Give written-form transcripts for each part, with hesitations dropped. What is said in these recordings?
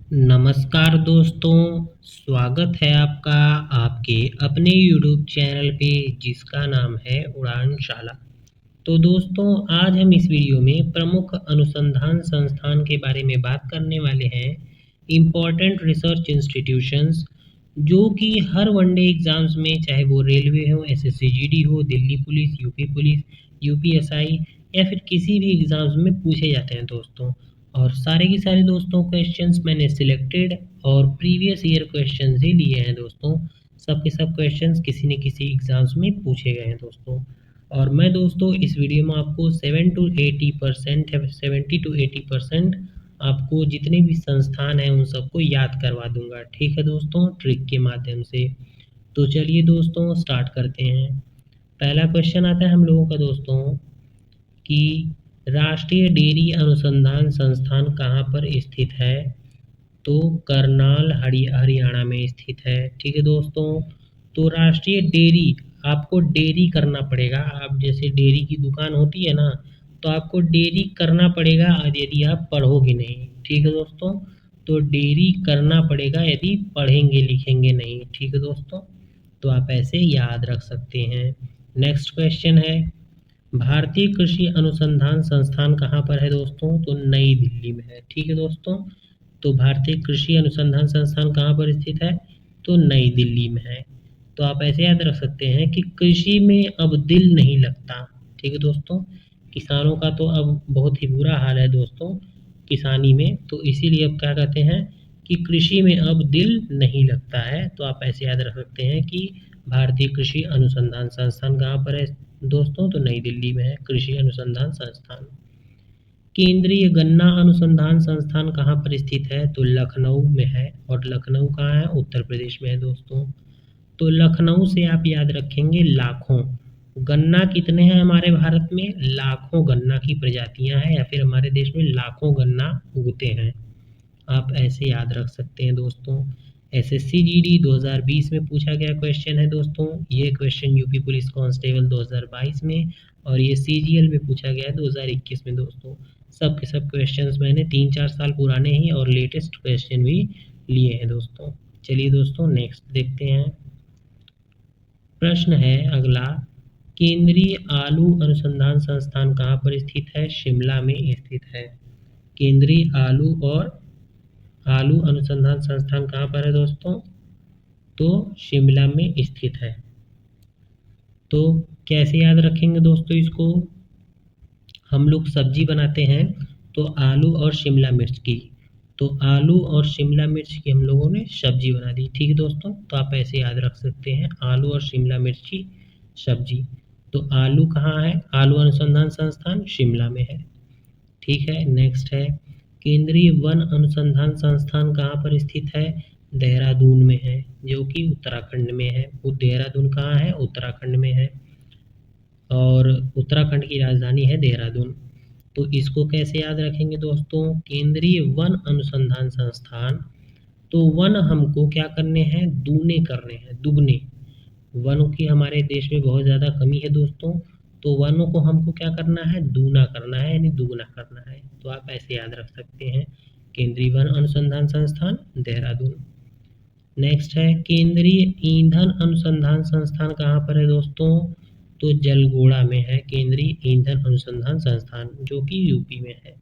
नमस्कार दोस्तों, स्वागत है आपका आपके अपने यूट्यूब चैनल पे जिसका नाम है उड़ानशाला। तो दोस्तों आज हम इस वीडियो में प्रमुख अनुसंधान संस्थान के बारे में बात करने वाले हैं। इम्पोर्टेंट रिसर्च इंस्टीट्यूशंस जो कि हर वनडे एग्जाम्स में चाहे वो रेलवे हो, एसएससी जीडी हो, दिल्ली पुलिस, यूपीएसआई या फिर किसी भी एग्जाम्स में पूछे जाते हैं दोस्तों। और सारे के सारे दोस्तों क्वेश्चंस मैंने सिलेक्टेड और प्रीवियस ईयर क्वेश्चंस ही लिए हैं दोस्तों। सब के सब क्वेश्चंस किसी न किसी एग्जाम्स में पूछे गए हैं दोस्तों। और मैं दोस्तों इस वीडियो में आपको 70 टू 80% आपको जितने भी संस्थान हैं उन सबको याद करवा दूंगा। ठीक है दोस्तों, ट्रिक के माध्यम से। तो चलिए दोस्तों स्टार्ट करते हैं। पहला क्वेश्चन आता है हम लोगों का दोस्तों कि राष्ट्रीय डेयरी अनुसंधान संस्थान कहाँ पर स्थित है। तो करनाल हरियाणा में स्थित है। ठीक है दोस्तों, तो राष्ट्रीय डेयरी आपको डेयरी करना पड़ेगा। आप जैसे डेयरी की दुकान होती है ना, तो आपको डेयरी करना पड़ेगा यदि आप पढ़ोगे नहीं। ठीक है दोस्तों, तो डेयरी करना पड़ेगा यदि पढ़ेंगे लिखेंगे नहीं। ठीक है दोस्तों, तो आप ऐसे याद रख सकते हैं। नेक्स्ट क्वेश्चन है भारतीय कृषि अनुसंधान संस्थान कहाँ पर है दोस्तों। तो नई दिल्ली में है। ठीक है दोस्तों, तो भारतीय कृषि अनुसंधान संस्थान कहाँ पर स्थित है। तो नई दिल्ली में है। तो आप ऐसे याद रख सकते हैं कि कृषि में अब दिल नहीं लगता। ठीक है दोस्तों, किसानों का तो अब बहुत ही बुरा हाल है दोस्तों किसानी में, तो इसीलिए अब क्या कहते हैं कि कृषि में अब दिल नहीं लगता है। तो आप ऐसे याद रख सकते हैं कि भारतीय कृषि अनुसंधान संस्थान कहाँ पर है दोस्तों। तो नई दिल्ली में है कृषि अनुसंधान संस्थान। केंद्रीय गन्ना अनुसंधान संस्थान कहाँ पर स्थित है। तो लखनऊ में है। और लखनऊ कहाँ है, उत्तर प्रदेश में है दोस्तों। तो लखनऊ से आप याद रखेंगे लाखों। गन्ना कितने हैं हमारे भारत में, लाखों गन्ना की प्रजातियां हैं, या फिर हमारे देश में लाखों गन्ना उगते हैं। आप ऐसे याद रख सकते हैं दोस्तों। एसएससी जीडी 2020 में पूछा गया क्वेश्चन है दोस्तों। ये क्वेश्चन यूपी पुलिस कांस्टेबल 2022 में और ये सीजीएल में पूछा गया है 2021 में दोस्तों। सब के सब क्वेश्चंस मैंने 3-4 साल पुराने ही और लेटेस्ट क्वेश्चन भी लिए हैं दोस्तों। चलिए दोस्तों नेक्स्ट देखते हैं। प्रश्न है अगला, केंद्रीय आलू अनुसंधान संस्थान कहाँ पर स्थित है। शिमला में स्थित है। केंद्रीय आलू अनुसंधान संस्थान कहाँ पर है दोस्तों। तो शिमला में स्थित है। तो कैसे याद रखेंगे दोस्तों इसको, हम लोग सब्जी बनाते हैं तो आलू और शिमला मिर्च की, तो आलू और शिमला मिर्च की हम लोगों ने सब्जी बना दी। ठीक है दोस्तों, तो आप ऐसे याद रख सकते हैं आलू और शिमला मिर्च की सब्जी। तो आलू कहाँ है, आलू अनुसंधान संस्थान शिमला में है। ठीक है, नेक्स्ट है केंद्रीय वन अनुसंधान संस्थान कहाँ पर स्थित है। देहरादून में है, जो कि उत्तराखंड में है। वो देहरादून कहाँ है, उत्तराखंड में है। और उत्तराखंड की राजधानी है देहरादून। तो इसको कैसे याद रखेंगे दोस्तों, केंद्रीय वन अनुसंधान संस्थान। तो वन हमको क्या करने हैं, दूने करने हैं, दुगने। वनों की हमारे देश में बहुत ज़्यादा कमी है दोस्तों, तो वनों को हमको क्या करना है, दूना करना है, यानी दुगना करना है। तो आप ऐसे याद रख सकते हैं केंद्रीय वन अनुसंधान संस्थान देहरादून। नेक्स्ट है केंद्रीय ईंधन अनुसंधान संस्थान कहाँ पर है दोस्तों। तो जलगोड़ा में है केंद्रीय ईंधन अनुसंधान संस्थान, जो कि यूपी में है।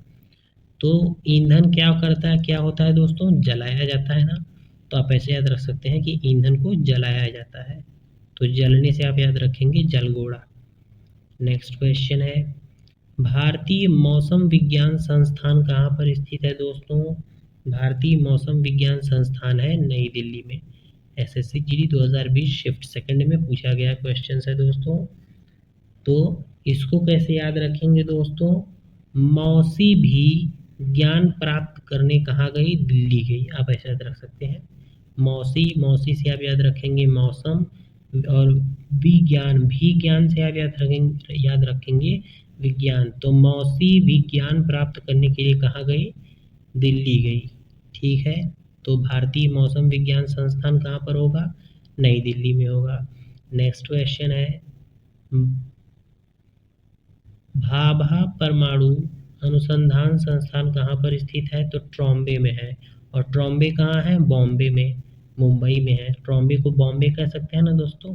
तो ईंधन क्या करता है, क्या होता है दोस्तों, जलाया जाता है ना। तो आप ऐसे याद रख सकते हैं कि ईंधन को जलाया जाता है, तो जलने से आप याद रखेंगे जलगोड़ा। नेक्स्ट क्वेश्चन है भारतीय मौसम विज्ञान संस्थान कहाँ पर स्थित है दोस्तों। भारतीय मौसम विज्ञान संस्थान है नई दिल्ली में। एसएससी जीडी 2020 शिफ्ट सेकंड में पूछा गया क्वेश्चन है दोस्तों। तो इसको कैसे याद रखेंगे दोस्तों, मौसी भी ज्ञान प्राप्त करने कहाँ गई, दिल्ली गई। आप ऐसे याद रख सकते हैं मौसी, मौसी से आप याद रखेंगे मौसम, और विज्ञान, भी ज्ञान से आप याद रखेंगे विज्ञान। तो मौसी विज्ञान प्राप्त करने के लिए कहाँ गई, दिल्ली गई। ठीक है, तो भारतीय मौसम विज्ञान संस्थान कहाँ पर होगा, नई दिल्ली में होगा। नेक्स्ट क्वेश्चन है भाभा परमाणु अनुसंधान संस्थान कहाँ पर स्थित है। तो ट्रॉम्बे में है। और ट्रॉम्बे कहाँ है? बॉम्बे में, मुंबई में है। ट्रॉम्बे को बॉम्बे कह सकते हैं ना दोस्तों,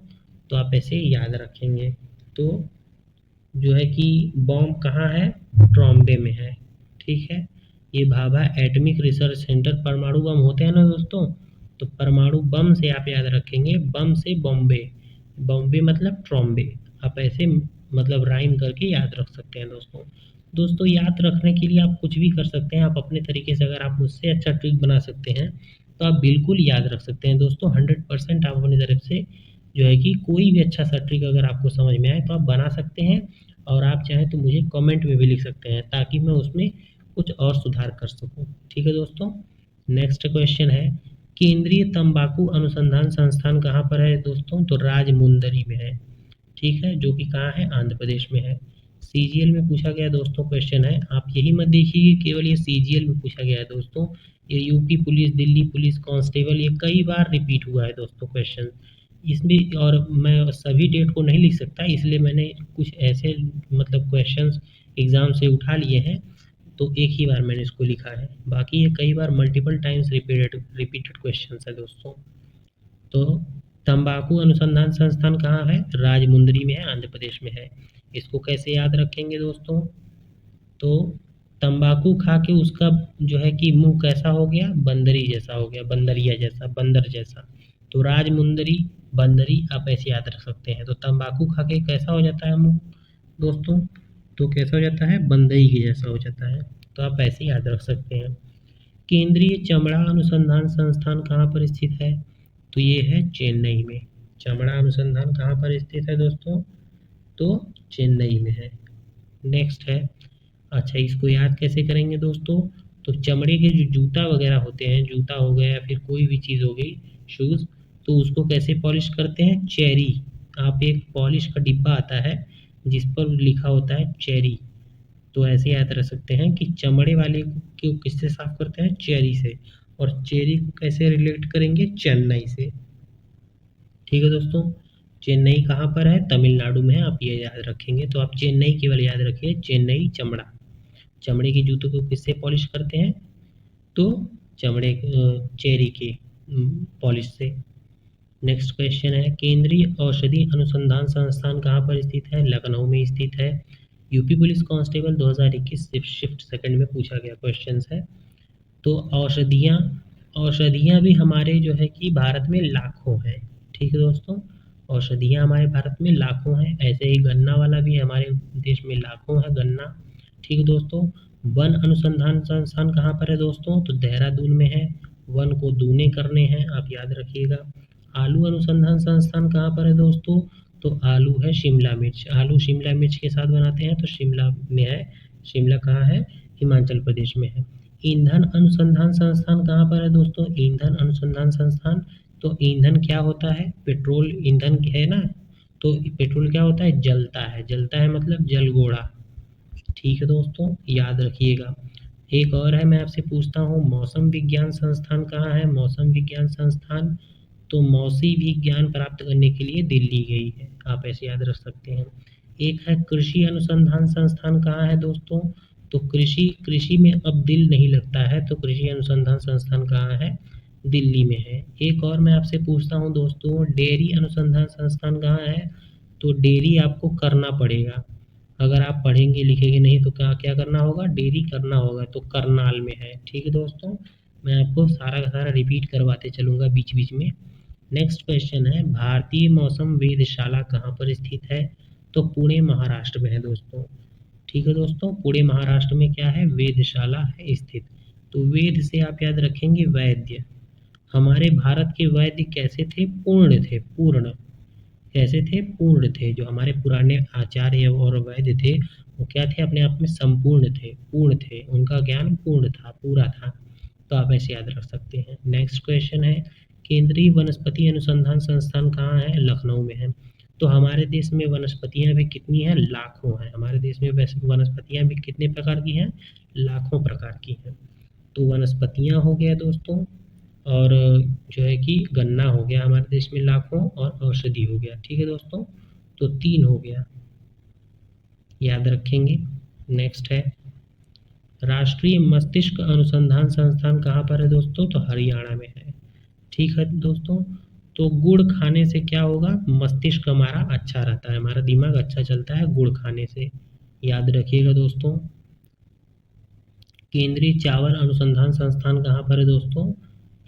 तो आप ऐसे याद रखेंगे। तो जो है कि बॉम्ब कहाँ है? ट्रॉम्बे में है। ठीक है। ये भाभा एटॉमिक रिसर्च सेंटर, परमाणु बम होते हैं ना दोस्तों, तो परमाणु बम से आप याद रखेंगे, बम से बॉम्बे, बॉम्बे मतलब ट्रॉम्बे, आप ऐसे मतलब राइम करके याद रख सकते हैं दोस्तों। दोस्तों याद रखने के लिए आप कुछ भी कर सकते हैं, आप अपने तरीके से अगर आप मुझसे अच्छा ट्रिक बना सकते हैं तो आप बिल्कुल याद रख सकते हैं दोस्तों। 100% आप अपनी तरफ से जो है कि कोई भी अच्छा सा ट्रिक अगर आपको समझ में आए तो आप बना सकते हैं, और आप चाहें तो मुझे कमेंट में भी लिख सकते हैं ताकि मैं उसमें कुछ और सुधार कर सकूं। ठीक है दोस्तों। नेक्स्ट क्वेश्चन है, केंद्रीय तंबाकू अनुसंधान संस्थान कहाँ पर है दोस्तों? तो राजमुंदरी में है। ठीक है, जो कि कहाँ है? आंध्र प्रदेश में है। सीजीएल में पूछा गया दोस्तों क्वेश्चन है, आप यही मत देखिए कि केवल ये सीजीएल में पूछा गया है दोस्तों, ये UP police, Delhi police constable, ये कई बार रिपीट हुआ है दोस्तों क्वेश्चन इसमें। और मैं सभी डेट को नहीं लिख सकता, इसलिए मैंने कुछ ऐसे मतलब क्वेश्चंस एग्जाम से उठा लिए हैं, तो एक ही बार मैंने इसको लिखा है, बाकी ये कई बार multiple times repeated repeated questions है दोस्तों। तो तंबाकू अनुसंधान संस्थान कहाँ है? राजमुंदरी में है, आंध्र प्रदेश में है। इसको कैसे याद रखेंगे दोस्तों? तो तंबाकू खा के उसका जो है कि मुंह कैसा हो गया? बंदरी जैसा हो गया, बंदरिया जैसा, बंदर जैसा। तो राजमुंदरी, बंदरी, आप ऐसे याद रख सकते हैं। तो तंबाकू खा के कैसा हो जाता है मुंह दोस्तों? तो कैसा हो जाता है? बंदरी के जैसा हो जाता है। तो आप ऐसे याद रख सकते हैं। केंद्रीय चमड़ा अनुसंधान संस्थान कहाँ पर स्थित है? तो ये है चेन्नई में। चमड़ा अनुसंधान कहाँ पर स्थित है दोस्तों? तो चेन्नई में है। नेक्स्ट है, अच्छा इसको याद कैसे करेंगे दोस्तों? तो चमड़े के जो जूता वगैरह होते हैं, जूता हो गया या फिर कोई भी चीज़ हो गई, शूज़, तो उसको कैसे पॉलिश करते हैं? चेरी। आप एक पॉलिश का डिब्बा आता है जिस पर लिखा होता है चेरी, तो ऐसे याद रख सकते हैं कि चमड़े वाले को किससे साफ करते हैं? चेरी से। और चेरी को कैसे रिलेट करेंगे? चेन्नई से। ठीक है दोस्तों। चेन्नई कहाँ पर है? तमिलनाडु में है, आप ये याद रखेंगे। तो आप चेन्नई केवल याद रखिए, चेन्नई चमड़ा, चमड़े के जूतों को किससे पॉलिश करते हैं? तो चमड़े चेरी के पॉलिश से। नेक्स्ट क्वेश्चन है, केंद्रीय औषधि अनुसंधान संस्थान कहाँ पर स्थित है? लखनऊ में स्थित है। UP police constable 2021 shift second में पूछा गया क्वेश्चन है। तो औषधियाँ, औषधियाँ भी हमारे जो है कि भारत में लाखों हैं। ठीक है दोस्तों, औषधियाँ हमारे भारत में लाखों हैं। ऐसे ही गन्ना वाला भी हमारे देश में लाखों है गन्ना। ठीक है दोस्तों। वन अनुसंधान संस्थान कहाँ पर है दोस्तों? तो देहरादून में है। वन को दूने करने हैं, आप याद रखिएगा। आलू अनुसंधान संस्थान कहाँ पर है दोस्तों? तो आलू है शिमला मिर्च, आलू शिमला मिर्च के साथ बनाते हैं, तो शिमला में है। शिमला कहाँ है? हिमाचल प्रदेश में है। ईंधन अनुसंधान संस्थान कहाँ पर है दोस्तों? ईंधन अनुसंधान संस्थान, तो ईंधन क्या होता है? पेट्रोल ईंधन है ना, तो पेट्रोल क्या होता है? जलता है, जलता है मतलब जलगोड़ा। ठीक है दोस्तों, याद रखिएगा। एक और है, मैं आपसे पूछता हूँ, मौसम विज्ञान संस्थान कहाँ है? मौसम विज्ञान संस्थान, तो मौसमी विज्ञान प्राप्त करने के लिए दिल्ली गई है, आप ऐसे याद रख सकते हैं। एक है कृषि अनुसंधान संस्थान कहाँ है दोस्तों? तो कृषि, कृषि में अब दिल नहीं लगता है, तो कृषि अनुसंधान संस्थान कहाँ है? दिल्ली में है। एक और मैं आपसे पूछता हूँ दोस्तों, डेयरी अनुसंधान संस्थान कहाँ है? तो डेयरी आपको करना पड़ेगा, अगर आप पढ़ेंगे लिखेंगे नहीं तो क्या क्या करना होगा? डेयरी करना होगा, तो करनाल में है। ठीक है दोस्तों, मैं आपको सारा का सारा रिपीट करवाते चलूँगा बीच बीच में। नेक्स्ट क्वेश्चन है, भारतीय मौसम वेधशाला कहाँ पर स्थित है? तो पुणे महाराष्ट्र में है दोस्तों। ठीक है दोस्तों, पुणे महाराष्ट्र में क्या है? वेधशाला है स्थित। तो वेद से आप याद रखेंगे वैद्य। हमारे भारत के वैद्य कैसे थे? पूर्ण थे, पूर्ण। कैसे थे? पूर्ण थे। जो हमारे पुराने आचार्य और वैद्य थे वो क्या थे? अपने आप में संपूर्ण थे, पूर्ण थे, उनका ज्ञान पूर्ण था, पूरा था। तो आप ऐसे याद रख सकते हैं। नेक्स्ट क्वेश्चन है, केंद्रीय वनस्पति अनुसंधान संस्थान कहाँ है? लखनऊ में है। तो हमारे देश में वनस्पतियाँ भी कितनी हैं? लाखों हैं। हमारे देश में वैसे वनस्पतियाँ भी कितने प्रकार की हैं? लाखों प्रकार की हैं। तो वनस्पतियाँ हो गया दोस्तों, और जो है कि गन्ना हो गया हमारे देश में लाखों, और औषधि हो गया। ठीक है दोस्तों, तो 3 हो गया, याद रखेंगे। नेक्स्ट है, राष्ट्रीय मस्तिष्क अनुसंधान संस्थान कहाँ पर है दोस्तों? तो हरियाणा में है। ठीक है दोस्तों, तो गुड़ खाने से क्या होगा? मस्तिष्क हमारा अच्छा रहता है, हमारा दिमाग अच्छा चलता है गुड़ खाने से, याद रखिएगा दोस्तों। केंद्रीय चावल अनुसंधान संस्थान कहाँ पर है दोस्तों?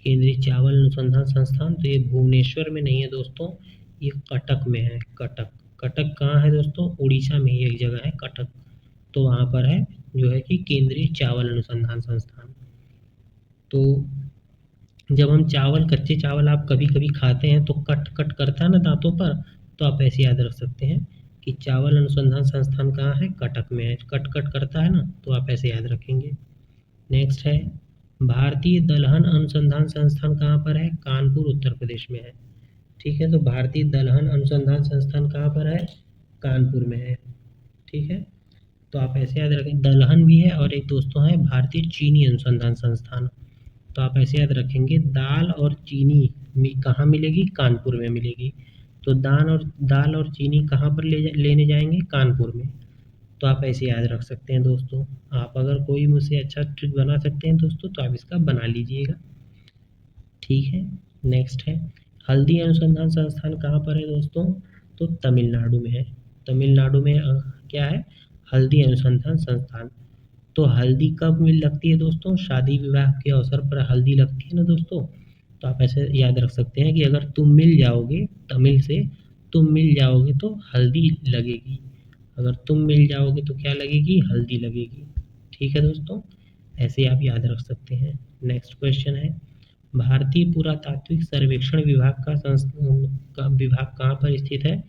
केंद्रीय चावल अनुसंधान संस्थान, तो ये भुवनेश्वर में नहीं है दोस्तों, ये कटक में है। कटक, कटक कहाँ है दोस्तों? उड़ीसा में ही एक जगह है कटक, तो वहाँ पर है जो है कि केंद्रीय चावल अनुसंधान संस्थान। तो जब हम चावल, कच्चे चावल आप कभी कभी खाते हैं तो कट कट करता है ना दांतों पर, तो आप ऐसे याद रख सकते हैं कि चावल अनुसंधान संस्थान कहाँ है? कटक में है। कट कट करता है ना, तो आप ऐसे याद रखेंगे। नेक्स्ट है, भारतीय दलहन अनुसंधान संस्थान कहाँ पर है? कानपुर उत्तर प्रदेश में है। ठीक है, तो भारतीय दलहन अनुसंधान संस्थान कहाँ पर है? कानपुर में है। ठीक है, तो आप ऐसे याद रखें, दलहन भी है और एक दोस्तों है भारतीय चीनी अनुसंधान संस्थान, तो आप ऐसे याद रखेंगे दाल और चीनी कहाँ मिलेगी? कानपुर में मिलेगी। तो दाल और चीनी कहाँ पर लेने जाएंगे? कानपुर में। तो आप ऐसे याद रख सकते हैं दोस्तों। आप अगर कोई मुझसे अच्छा ट्रिक बना सकते हैं दोस्तों तो आप इसका बना लीजिएगा। ठीक है, नेक्स्ट है, हल्दी अनुसंधान संस्थान कहाँ पर है दोस्तों? तो तमिलनाडु में है। तमिलनाडु में क्या है? हल्दी अनुसंधान संस्थान। तो हल्दी कब मिल लगती है दोस्तों? शादी विवाह के अवसर पर हल्दी लगती है ना दोस्तों, तो आप ऐसे याद रख सकते हैं कि अगर तुम मिल जाओगे, तमिल से तुम मिल जाओगे तो हल्दी लगेगी। अगर तुम मिल जाओगे तो क्या लगेगी? हल्दी लगेगी। ठीक है दोस्तों, ऐसे आप याद रख सकते हैं। नेक्स्ट क्वेश्चन है, भारतीय पुरातात्विक सर्वेक्षण विभाग का विभाग कहाँ पर स्थित है?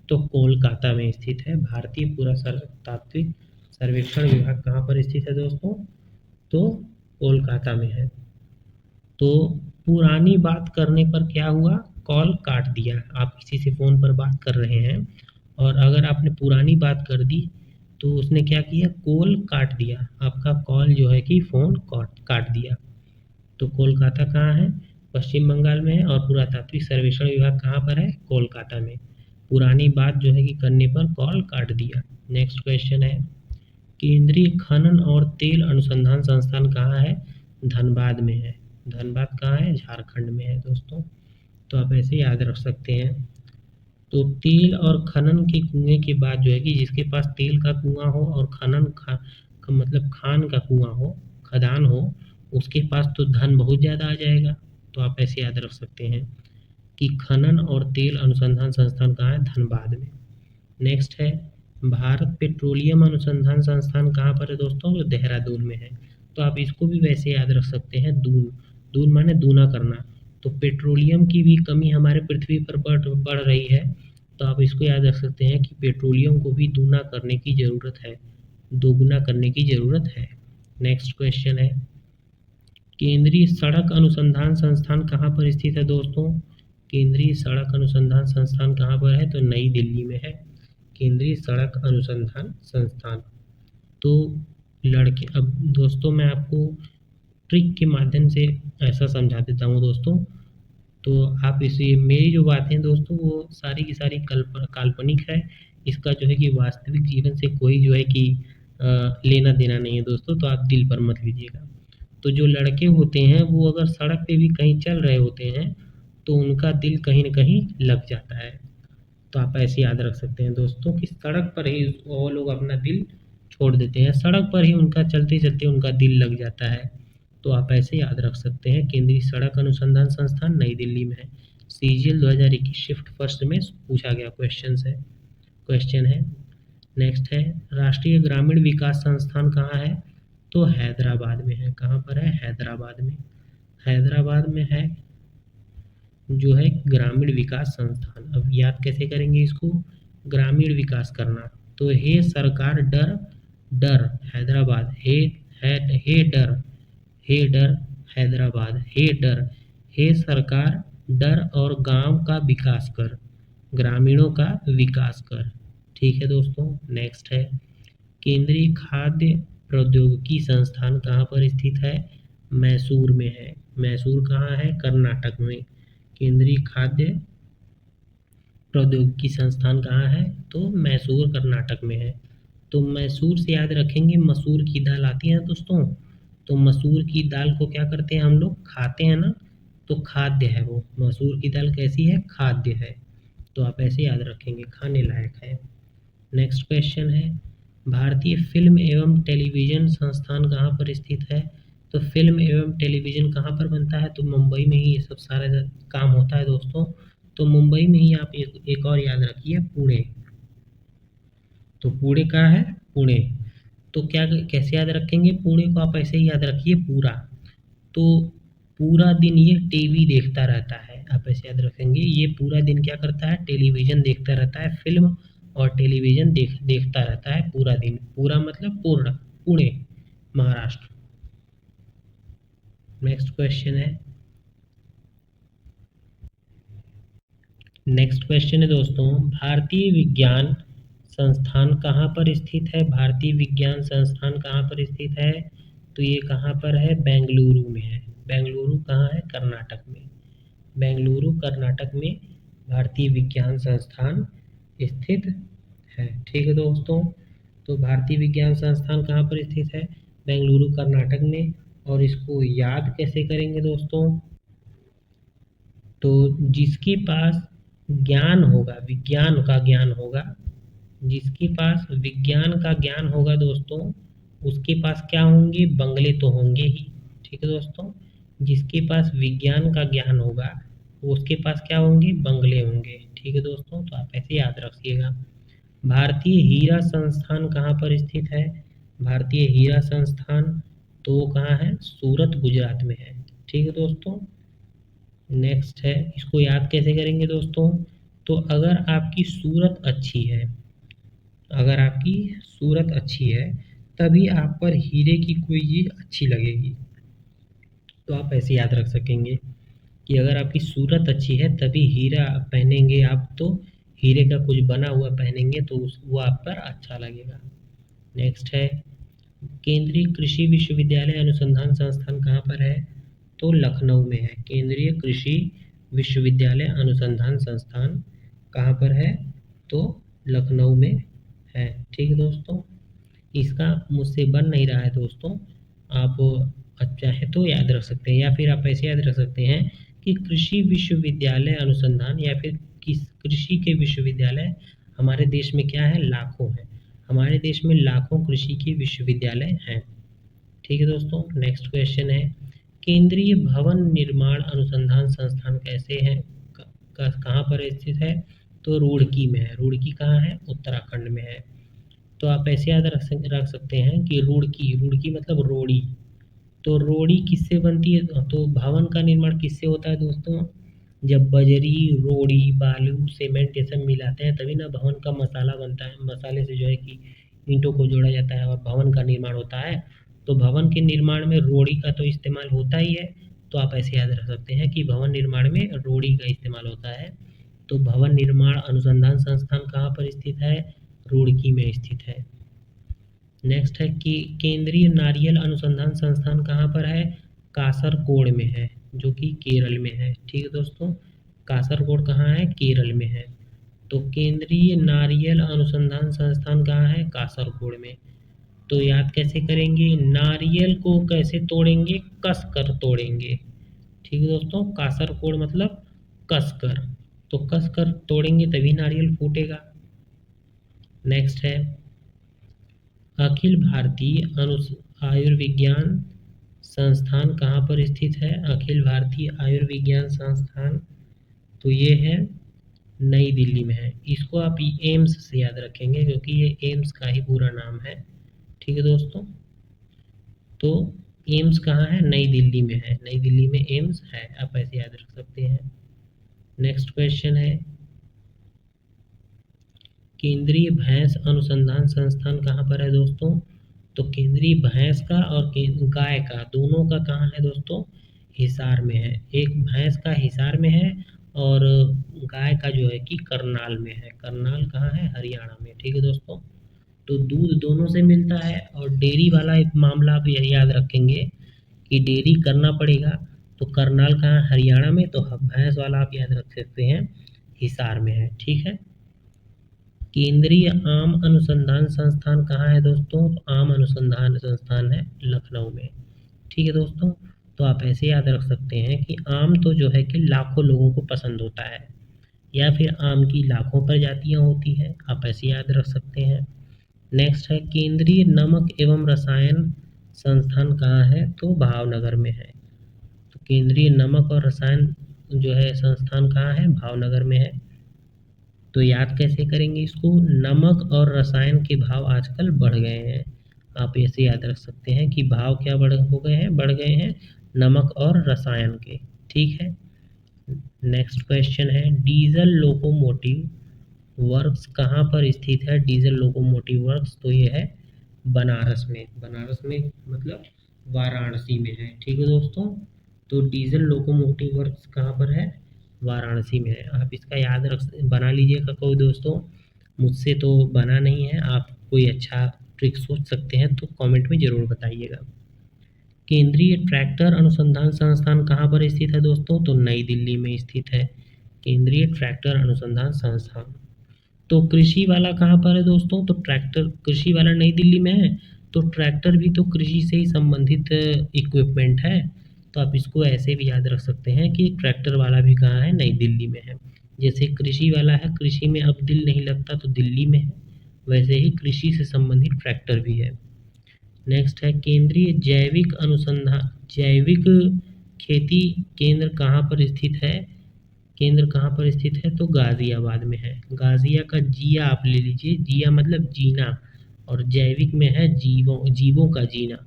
तो कोलकाता में स्थित है। भारतीय पुरातात्विक सर्वेक्षण विभाग कहाँ पर स्थित है दोस्तों? तो कोलकाता में है। तो पुरानी बात करने पर क्या हुआ? कॉल काट दिया। आप किसी से फ़ोन पर बात कर रहे हैं और अगर आपने पुरानी बात कर दी तो उसने क्या किया? कॉल काट दिया, आपका कॉल जो है कि फ़ोन काट दिया। तो कोलकाता कहाँ है? पश्चिम बंगाल में है। और पुरातात्विक सर्वेक्षण विभाग कहाँ पर है? कोलकाता में। पुरानी बात जो है कि करने पर कॉल काट दिया। नेक्स्ट क्वेश्चन है, केंद्रीय खनन और तेल अनुसंधान संस्थान कहाँ है? धनबाद में है। धनबाद कहाँ है? झारखंड में है दोस्तों, तो आप ऐसे याद रख सकते हैं। तो तेल और खनन के कुएं के बाद जो है कि जिसके पास तेल का कुआं हो और मतलब खान का कुआं हो, खदान हो, उसके पास तो धन बहुत ज़्यादा आ जाएगा। तो आप ऐसे याद रख सकते हैं कि खनन और तेल अनुसंधान संस्थान कहाँ है? धनबाद में। नेक्स्ट है, भारत पेट्रोलियम अनुसंधान संस्थान कहाँ पर है दोस्तों? तो देहरादून में है। तो आप इसको भी वैसे याद रख सकते हैं, दून। दून माने दूना करना। तो पेट्रोलियम की भी कमी हमारे पृथ्वी पर बढ़ रही है, तो आप इसको याद रख सकते हैं कि पेट्रोलियम को भी दूना करने की ज़रूरत है, दोगुना करने की ज़रूरत है। नेक्स्ट क्वेश्चन है, केंद्रीय सड़क अनुसंधान संस्थान कहाँ पर स्थित है दोस्तों? केंद्रीय सड़क अनुसंधान संस्थान कहाँ पर है? तो नई दिल्ली में है केंद्रीय सड़क अनुसंधान संस्थान। तो लड़के, अब दोस्तों मैं आपको ट्रिक के माध्यम से ऐसा समझा देता हूँ दोस्तों, तो आप इसे, मेरी जो बातें हैं दोस्तों वो सारी की सारी काल्पनिक है। इसका जो है कि वास्तविक जीवन से कोई जो है कि लेना देना नहीं है दोस्तों, तो आप दिल पर मत लीजिएगा। तो जो लड़के होते हैं वो अगर सड़क पे भी कहीं चल रहे होते हैं तो उनका दिल कहीं न कहीं लग जाता है। तो आप ऐसे याद रख सकते हैं दोस्तों कि सड़क पर ही वो लोग अपना दिल छोड़ देते हैं, सड़क पर ही उनका चलते-चलते उनका दिल लग जाता है। तो आप ऐसे याद रख सकते हैं, केंद्रीय सड़क अनुसंधान संस्थान नई दिल्ली में है। सीजीएल 2021 शिफ्ट फर्स्ट में पूछा गया क्वेश्चन है। नेक्स्ट है, राष्ट्रीय ग्रामीण विकास संस्थान कहाँ है? तो हैदराबाद में है। कहाँ पर है? हैदराबाद में। हैदराबाद में है जो है ग्रामीण विकास संस्थान। अब याद कैसे करेंगे इसको? ग्रामीण विकास करना, तो हे सरकार डर डर हैदराबाद, हे डर, हे डर हैदराबाद, हे डर, हे सरकार डर और गांव का विकास कर, ग्रामीणों का विकास कर। ठीक है दोस्तों, नेक्स्ट है, केंद्रीय खाद्य प्रौद्योगिकी संस्थान कहाँ पर स्थित है? मैसूर में है। मैसूर कहाँ है? कर्नाटक में। केंद्रीय खाद्य प्रौद्योगिकी संस्थान कहाँ है? तो मैसूर कर्नाटक में है। तो मैसूर से याद रखेंगे, मसूर की दाल आती है दोस्तों, तो मसूर की दाल को क्या करते हैं हम लोग, खाते हैं ना, तो खाद्य है वो, मसूर की दाल कैसी है, खाद्य है। तो आप ऐसे याद रखेंगे, खाने लायक है। नेक्स्ट क्वेश्चन है, भारतीय फिल्म एवं टेलीविज़न संस्थान कहाँ पर स्थित है? तो फिल्म एवं टेलीविज़न कहाँ पर बनता है? तो मुंबई में ही ये सब सारा काम होता है दोस्तों। तो मुंबई में ही आप एक और याद रखिए, पुणे। तो पुणे कहाँ है? पुणे। तो क्या कैसे याद रखेंगे पुणे को? आप ऐसे ही याद रखिए पूरा। तो पूरा दिन ये टीवी देखता रहता है, आप ऐसे याद रखेंगे, ये पूरा दिन क्या करता है, टेलीविज़न देखता रहता है, फिल्म और टेलीविज़न देखता रहता है पूरा दिन। पूरा मतलब पूर्ण, पुणे, महाराष्ट्र। नेक्स्ट क्वेश्चन है, दोस्तों, भारतीय विज्ञान संस्थान कहाँ पर स्थित है? भारतीय विज्ञान संस्थान कहाँ पर स्थित है? तो ये कहाँ पर है? बेंगलुरु में है। बेंगलुरु कहाँ है? कर्नाटक में। बेंगलुरु कर्नाटक में भारतीय विज्ञान संस्थान स्थित है। ठीक है दोस्तों, तो भारतीय विज्ञान संस्थान कहाँ पर स्थित है? बेंगलुरु कर्नाटक में। और इसको याद कैसे करेंगे दोस्तों? तो जिसके पास ज्ञान होगा, विज्ञान का ज्ञान होगा, जिसके पास विज्ञान का ज्ञान होगा दोस्तों, उसके पास क्या होंगे? बंगले तो होंगे ही। ठीक है दोस्तों, जिसके पास विज्ञान का ज्ञान होगा उसके पास क्या होंगे? बंगले होंगे। ठीक है दोस्तों, तो आप ऐसे याद रखिएगा। भारतीय हीरा संस्थान कहाँ पर स्थित है? भारतीय हीरा संस्थान तो वो कहाँ है? सूरत, गुजरात में है। ठीक है दोस्तों, नेक्स्ट है, इसको याद कैसे करेंगे दोस्तों? तो अगर आपकी सूरत अच्छी है, अगर आपकी सूरत अच्छी है तभी आप पर हीरे की कोई चीज़ अच्छी लगेगी। तो आप ऐसे याद रख सकेंगे कि अगर आपकी सूरत अच्छी है तभी हीरा पहनेंगे आप, तो हीरे का कुछ बना हुआ पहनेंगे तो वो आप पर अच्छा लगेगा। नेक्स्ट है, केंद्रीय कृषि विश्वविद्यालय अनुसंधान संस्थान कहाँ पर है? तो लखनऊ में है। केंद्रीय कृषि विश्वविद्यालय अनुसंधान संस्थान कहाँ पर है? तो लखनऊ में है। ठीक है दोस्तों, इसका मुझसे बन नहीं रहा है दोस्तों, आप चाहे तो याद रख सकते हैं, या फिर आप ऐसे याद रख सकते हैं कि कृषि विश्वविद्यालय अनुसंधान, या फिर किस कृषि के विश्वविद्यालय हमारे देश में क्या है? लाखों हैं। हमारे देश में लाखों कृषि के विश्वविद्यालय हैं। ठीक है दोस्तों, नेक्स्ट क्वेश्चन है, केंद्रीय भवन निर्माण अनुसंधान संस्थान कैसे है, कहाँ पर स्थित है? तो रुड़की में है। रुड़की कहाँ है? उत्तराखंड में है। तो आप ऐसे याद रख सकते हैं कि रुड़की, रुड़की मतलब रोड़ी। तो रोड़ी किससे बनती है? तो भवन का निर्माण किससे होता है दोस्तों? जब बजरी, रोड़ी, बालू, सीमेंट ये सब मिलाते हैं तभी ना भवन का मसाला बनता है। मसाले से जो है कि ईंटों को जोड़ा जाता है और भवन का निर्माण होता है। तो भवन के निर्माण में रोड़ी का तो इस्तेमाल होता ही है। तो आप ऐसे याद रख सकते हैं कि भवन निर्माण में रोड़ी का इस्तेमाल होता है। तो भवन निर्माण अनुसंधान संस्थान कहाँ पर स्थित है? रुड़की में स्थित है। नेक्स्ट है कि केंद्रीय नारियल अनुसंधान संस्थान कहाँ पर है? कासरगोड में है, जो कि केरल में है। ठीक है दोस्तों, कासरगोड कहाँ है? केरल में है। तो केंद्रीय नारियल अनुसंधान संस्थान कहाँ है? कासरगोड में। तो याद कैसे करेंगे? नारियल को कैसे तोड़ेंगे? कस कर तोड़ेंगे। ठीक है दोस्तों, कासरगोड मतलब कस कर, तो कस कर तोड़ेंगे तभी नारियल फूटेगा। नेक्स्ट है, अखिल भारतीय आयुर्विज्ञान संस्थान कहाँ पर स्थित है? अखिल भारतीय आयुर्विज्ञान संस्थान तो ये है नई दिल्ली में है। इसको आप एम्स से याद रखेंगे क्योंकि ये एम्स का ही पूरा नाम है। ठीक है दोस्तों, तो एम्स कहाँ है? नई दिल्ली में है। नई दिल्ली में एम्स है, आप ऐसे याद रख सकते हैं। नेक्स्ट क्वेश्चन है, केंद्रीय भैंस अनुसंधान संस्थान कहाँ पर है दोस्तों? तो केंद्रीय भैंस का और गाय का, दोनों का कहाँ है दोस्तों? हिसार में है। एक भैंस का हिसार में है और गाय का जो है कि करनाल में है। करनाल कहाँ है? हरियाणा में। ठीक है दोस्तों, तो दूध दोनों से मिलता है। और डेयरी वाला एक मामला आप यही याद रखेंगे कि डेयरी करना पड़ेगा। तो करनाल कहाँ? हरियाणा में। तो भैंस वाला आप याद रख सकते हैं हिसार में है। ठीक है, केंद्रीय आम अनुसंधान संस्थान कहाँ है दोस्तों? तो आम अनुसंधान संस्थान है लखनऊ में। ठीक है दोस्तों, तो आप ऐसे याद रख सकते हैं कि आम तो जो है कि लाखों लोगों को पसंद होता है, या फिर आम की लाखों प्रजातियां होती हैं, आप ऐसे याद रख सकते हैं। नेक्स्ट है केंद्रीय नमक एवं रसायन संस्थान कहाँ है? तो भावनगर में है। तो केंद्रीय नमक और रसायन जो है संस्थान कहाँ है? भावनगर में है। तो याद कैसे करेंगे इसको? नमक और रसायन के भाव आजकल बढ़ गए हैं, आप ऐसे याद रख सकते हैं कि भाव क्या बढ़ गए हैं नमक और रसायन के। ठीक है। नेक्स्ट क्वेश्चन है डीजल लोकोमोटिव वर्क्स कहाँ पर स्थित है? डीजल लोकोमोटिव वर्क्स तो ये है बनारस में। बनारस में मतलब वाराणसी में है। ठीक है दोस्तों, तो डीजल लोकोमोटिव वर्क्स कहाँ पर है? वाराणसी में है। आप इसका याद रख बना लीजिएगा कोई दोस्तों, मुझसे तो बना नहीं है, आप कोई अच्छा ट्रिक सोच सकते हैं तो कमेंट में ज़रूर बताइएगा। केंद्रीय ट्रैक्टर अनुसंधान संस्थान कहाँ पर स्थित है दोस्तों? तो नई दिल्ली में स्थित है केंद्रीय ट्रैक्टर अनुसंधान संस्थान। तो कृषि वाला कहाँ पर है दोस्तों? तो ट्रैक्टर कृषि वाला नई दिल्ली में है, तो ट्रैक्टर भी तो कृषि से ही संबंधित इक्विपमेंट है, तो आप इसको ऐसे भी याद रख सकते हैं कि ट्रैक्टर वाला भी कहाँ है? नई दिल्ली में है। जैसे कृषि वाला है, कृषि में अब दिल नहीं लगता तो दिल्ली में है, वैसे ही कृषि से संबंधित ट्रैक्टर भी है। नेक्स्ट है केंद्रीय जैविक खेती केंद्र कहाँ पर स्थित है? केंद्र कहाँ पर स्थित है? तो गाजियाबाद में है। गाजिया का जिया आप ले लीजिए, जिया मतलब जीना, और जैविक में है जीवों का जीना।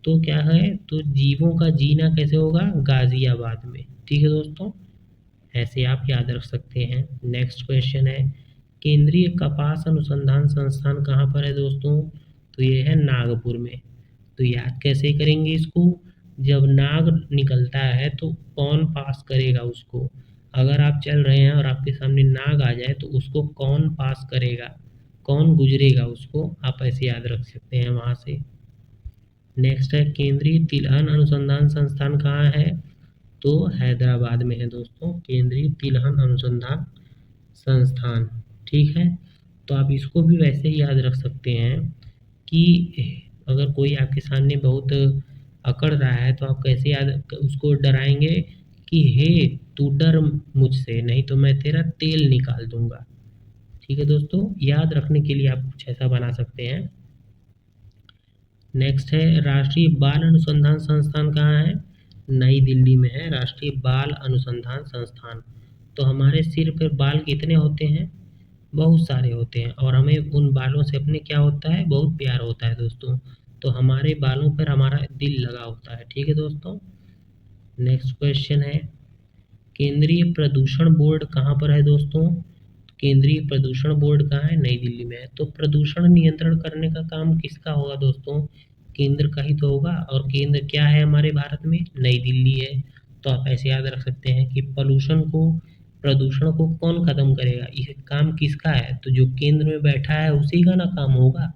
तो क्या है? तो जीवों का जीना कैसे होगा? गाजियाबाद में। ठीक है दोस्तों, ऐसे आप याद रख सकते हैं। नेक्स्ट क्वेश्चन है केंद्रीय कपास अनुसंधान संस्थान कहाँ पर है दोस्तों? तो ये है नागपुर में। तो याद कैसे करेंगे इसको? जब नाग निकलता है तो कौन पास करेगा उसको? अगर आप चल रहे हैं और आपके सामने नाग आ जाए तो उसको कौन पास करेगा, कौन गुजरेगा उसको, आप ऐसे याद रख सकते हैं वहाँ से। नेक्स्ट है केंद्रीय तिलहन अनुसंधान संस्थान कहाँ है? तो हैदराबाद में है दोस्तों, केंद्रीय तिलहन अनुसंधान संस्थान। ठीक है, तो आप इसको भी वैसे ही याद रख सकते हैं कि अगर कोई आपके सामने बहुत अकड़ रहा है तो आप कैसे याद उसको डराएंगे कि हे तू डर मुझसे, नहीं तो मैं तेरा तेल निकाल दूंगा। ठीक है दोस्तों, याद रखने के लिए आप कुछ ऐसा बना सकते हैं। नेक्स्ट है राष्ट्रीय बाल अनुसंधान संस्थान कहाँ है? नई दिल्ली में है राष्ट्रीय बाल अनुसंधान संस्थान। तो हमारे सिर पर बाल कितने होते हैं? बहुत सारे होते हैं, और हमें उन बालों से अपने क्या होता है? बहुत प्यार होता है दोस्तों। तो हमारे बालों पर हमारा दिल लगा होता है। ठीक है दोस्तों। नेक्स्ट क्वेश्चन है केंद्रीय प्रदूषण बोर्ड कहाँ पर है दोस्तों? केंद्रीय प्रदूषण बोर्ड कहाँ है? नई दिल्ली में है। तो प्रदूषण नियंत्रण करने का काम किसका होगा दोस्तों? केंद्र का ही तो होगा, और केंद्र क्या है हमारे भारत में? नई दिल्ली है। तो आप ऐसे याद रख सकते हैं कि प्रदूषण को कौन खत्म करेगा, ये काम किसका है? तो जो केंद्र में बैठा है उसी का ना काम होगा।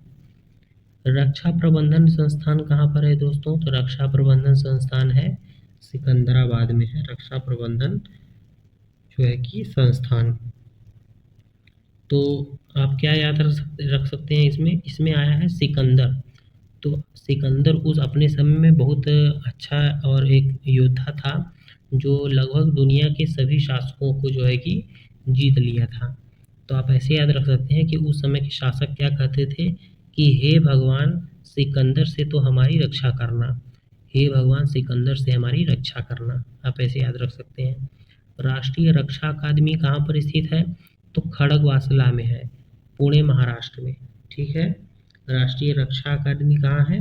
रक्षा प्रबंधन संस्थान कहाँ पर है दोस्तों? तो रक्षा प्रबंधन संस्थान है सिकंदराबाद में है, रक्षा प्रबंधन जो है कि संस्थान। तो आप क्या याद रख सकते हैं इसमें? इसमें आया है सिकंदर। तो सिकंदर उस अपने समय में बहुत अच्छा और एक योद्धा था जो लगभग दुनिया के सभी शासकों को जो है कि जीत लिया था। तो आप ऐसे याद रख सकते हैं कि उस समय के शासक क्या कहते थे कि हे भगवान सिकंदर से तो हमारी रक्षा करना, हे भगवान सिकंदर से हमारी रक्षा करना, आप ऐसे याद रख सकते हैं। राष्ट्रीय रक्षा अकादमी कहाँ पर स्थित है? तो खड़गवासला में है, पुणे महाराष्ट्र में। ठीक है, राष्ट्रीय रक्षा अकादमी कहाँ है?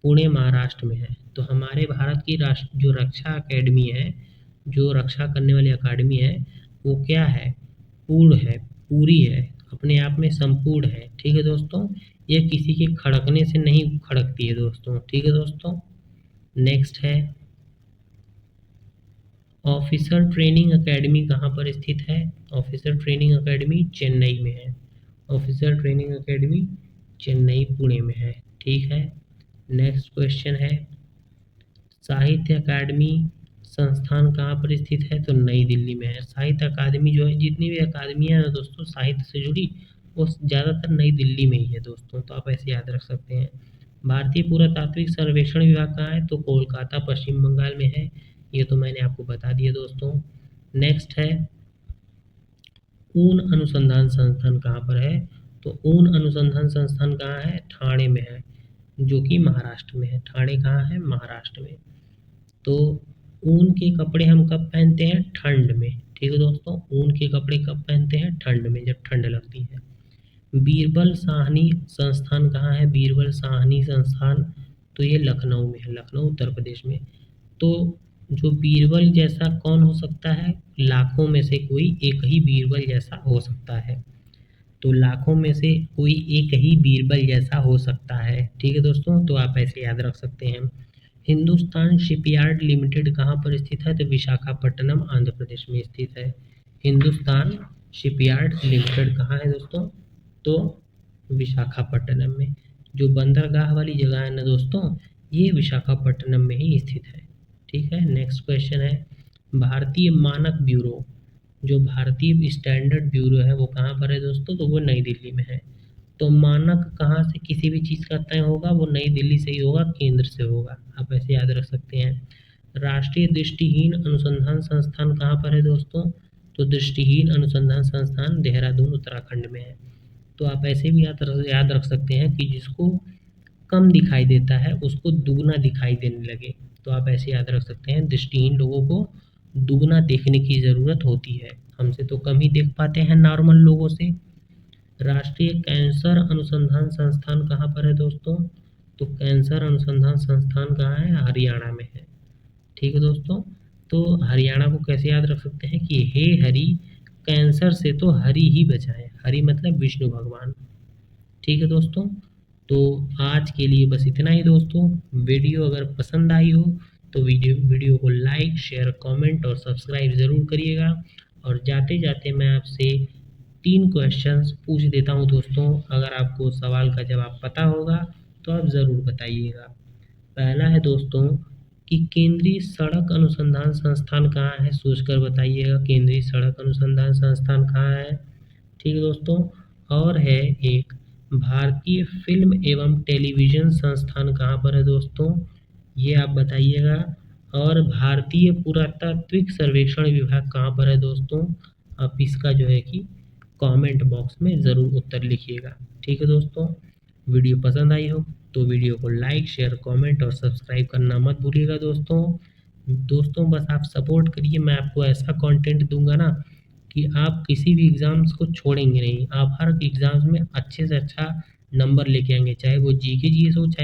पुणे महाराष्ट्र में है। तो हमारे भारत की राष्ट्र जो रक्षा अकेडमी है, जो रक्षा करने वाली अकादमी है, वो क्या है? पूर्ण है, पूरी है, अपने आप में संपूर्ण है। ठीक है दोस्तों, ये किसी के खड़कने से नहीं खड़कती है दोस्तों। ठीक है दोस्तों। नेक्स्ट है ऑफिसर ट्रेनिंग एकेडमी कहाँ पर स्थित है? ऑफिसर ट्रेनिंग एकेडमी चेन्नई में है। Officer training academy Chennai Pune में है। ठीक है। नेक्स्ट क्वेश्चन है साहित्य अकादमी संस्थान कहाँ पर स्थित है? तो नई दिल्ली में है। साहित्य अकादमी जो है, जितनी भी अकादमियाँ हैं दोस्तों साहित्य से जुड़ी, वो ज़्यादातर नई दिल्ली में ही है दोस्तों, तो आप ऐसे याद रख सकते हैं। भारतीय पुरातात्विक सर्वेक्षण विभाग कहाँ है? तो कोलकाता पश्चिम बंगाल में है। ये तो मैंने आपको बता दिया दोस्तों। नेक्स्ट है ऊन अनुसंधान संस्थान कहाँ पर है? तो ऊन अनुसंधान संस्थान कहाँ है? ठाणे में है, जो कि महाराष्ट्र में है। ठाणे कहाँ है? महाराष्ट्र में। तो ऊन के कपड़े हम कब पहनते हैं? ठंड में। ठीक है दोस्तों, ऊन के कपड़े कब पहनते हैं? ठंड में, जब ठंड लगती है। बीरबल साहनी संस्थान कहाँ है? बीरबल साहनी संस्थान तो ये लखनऊ में है, लखनऊ उत्तर प्रदेश में। तो जो बीरबल जैसा कौन हो सकता है? लाखों में से कोई एक ही बीरबल जैसा हो सकता है। तो लाखों में से कोई एक ही बीरबल जैसा हो सकता है। ठीक है दोस्तों, तो आप ऐसे याद रख सकते हैं। हिंदुस्तान शिपयार्ड लिमिटेड कहाँ पर स्थित है? तो विशाखापट्टनम आंध्र प्रदेश में स्थित है। हिंदुस्तान शिपयार्ड लिमिटेड कहाँ है दोस्तों? तो विशाखापट्टनम में। जो बंदरगाह वाली जगह है ना दोस्तों, ये विशाखापट्टनम में ही स्थित है। ठीक है, नेक्स्ट क्वेश्चन है भारतीय मानक ब्यूरो, जो भारतीय स्टैंडर्ड ब्यूरो है वो कहाँ पर है दोस्तों? तो वो नई दिल्ली में है। तो मानक कहाँ से किसी भी चीज़ का तय होगा? वो नई दिल्ली से ही होगा, केंद्र से होगा। आप ऐसे याद रख सकते हैं। राष्ट्रीय दृष्टिहीन अनुसंधान संस्थान कहाँ पर है दोस्तों? तो दृष्टिहीन अनुसंधान संस्थान देहरादून उत्तराखंड में है। तो आप ऐसे भी याद रख सकते हैं कि जिसको कम दिखाई देता है उसको दुगना दिखाई देने लगे। तो आप ऐसे याद रख सकते हैं, दृष्टिहीन लोगों को दुगना देखने की ज़रूरत होती है। हमसे तो कम ही देख पाते हैं नॉर्मल लोगों से। राष्ट्रीय कैंसर अनुसंधान संस्थान कहाँ पर है दोस्तों? तो कैंसर अनुसंधान संस्थान कहाँ है? हरियाणा में है। ठीक है दोस्तों, तो हरियाणा को कैसे याद रख सकते हैं कि हे हरि, कैंसर से तो हरि ही बचाए। हरि मतलब विष्णु भगवान। ठीक है दोस्तों, तो आज के लिए बस इतना ही दोस्तों। वीडियो अगर पसंद आई हो तो वीडियो को लाइक, शेयर, कमेंट और सब्सक्राइब ज़रूर करिएगा। और जाते जाते मैं आपसे 3 क्वेश्चंस पूछ देता हूँ दोस्तों, अगर आपको सवाल का जवाब पता होगा तो आप ज़रूर बताइएगा। पहला है दोस्तों कि केंद्रीय सड़क अनुसंधान संस्थान कहाँ है? सोचकर बताइएगा, केंद्रीय सड़क अनुसंधान संस्थान कहाँ है? ठीक है दोस्तों, और है एक भारतीय फिल्म एवं टेलीविज़न संस्थान कहाँ पर है दोस्तों? ये आप बताइएगा। और भारतीय पुरातात्विक सर्वेक्षण विभाग कहाँ पर है दोस्तों? आप इसका जो है कि कमेंट बॉक्स में ज़रूर उत्तर लिखिएगा। ठीक है दोस्तों, वीडियो पसंद आई हो तो वीडियो को लाइक, शेयर, कमेंट और सब्सक्राइब करना मत भूलिएगा दोस्तों। दोस्तों बस आप सपोर्ट करिए, मैं आपको ऐसा कंटेंट दूंगा ना कि आप किसी भी एग्ज़ाम्स को छोड़ेंगे नहीं। आप हर एग्ज़ाम्स में अच्छे से अच्छा नंबर लेके आएंगे, चाहे वो जीके जीएस हो, चाहे